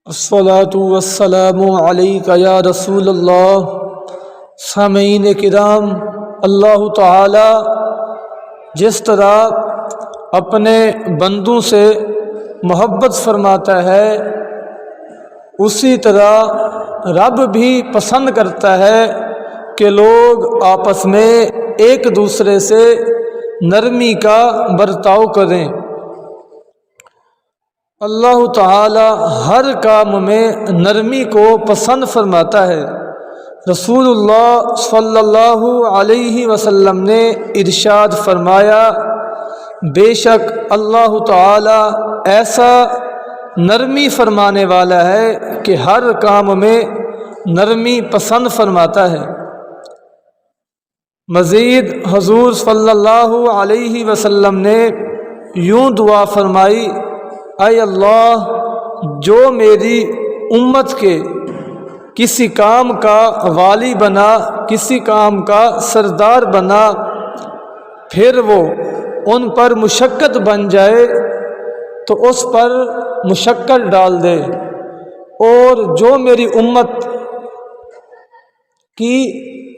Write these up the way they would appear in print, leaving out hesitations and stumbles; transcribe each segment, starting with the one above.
الصلاۃ والسلام علیک یا رسول اللہ۔ سامعین کرام، اللہ تعالی جس طرح اپنے بندوں سے محبت فرماتا ہے، اسی طرح رب بھی پسند کرتا ہے کہ لوگ آپس میں ایک دوسرے سے نرمی کا برتاؤ کریں۔ اللہ تعالی ہر کام میں نرمی کو پسند فرماتا ہے۔ رسول اللہ صلی اللہ علیہ وسلم نے ارشاد فرمایا، بے شک اللہ تعالی ایسا نرمی فرمانے والا ہے کہ ہر کام میں نرمی پسند فرماتا ہے۔ مزید حضور صلی اللہ علیہ وسلم نے یوں دعا فرمائی، اے اللہ، جو میری امت کے کسی کام کا والی بنا، کسی کام کا سردار بنا، پھر وہ ان پر مشقت بن جائے تو اس پر مشقت ڈال دے، اور جو میری امت کی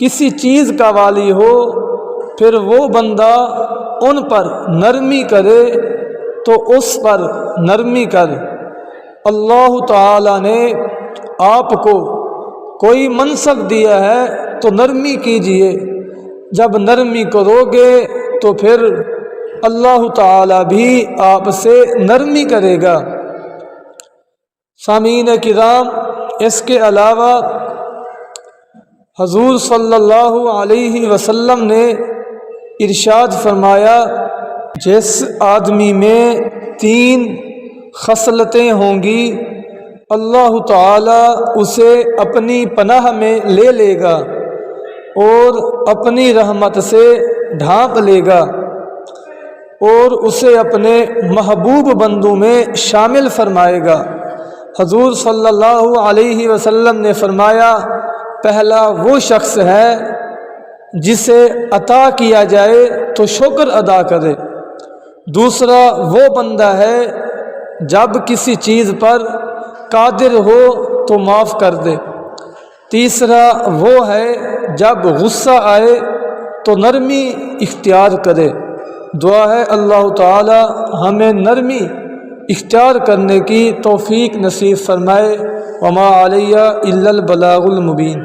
کسی چیز کا والی ہو، پھر وہ بندہ ان پر نرمی کرے تو اس پر نرمی کر۔ اللہ تعالی نے آپ کو کوئی منصب دیا ہے تو نرمی کیجئے، جب نرمی کرو گے تو پھر اللہ تعالی بھی آپ سے نرمی کرے گا۔ سامعین کرام، اس کے علاوہ حضور صلی اللہ علیہ وسلم نے ارشاد فرمایا، جس آدمی میں 3 خصلتیں ہوں گی، اللہ تعالی اسے اپنی پناہ میں لے لے گا اور اپنی رحمت سے ڈھانپ لے گا، اور اسے اپنے محبوب بندوں میں شامل فرمائے گا۔ حضور صلی اللہ علیہ وسلم نے فرمایا، پہلا وہ شخص ہے جسے عطا کیا جائے تو شکر ادا کرے، دوسرا وہ بندہ ہے جب کسی چیز پر قادر ہو تو معاف کر دے، تیسرا وہ ہے جب غصہ آئے تو نرمی اختیار کرے۔ دعا ہے اللہ تعالی ہمیں نرمی اختیار کرنے کی توفیق نصیب فرمائے۔ وما علیہ الا البلاغ المبین۔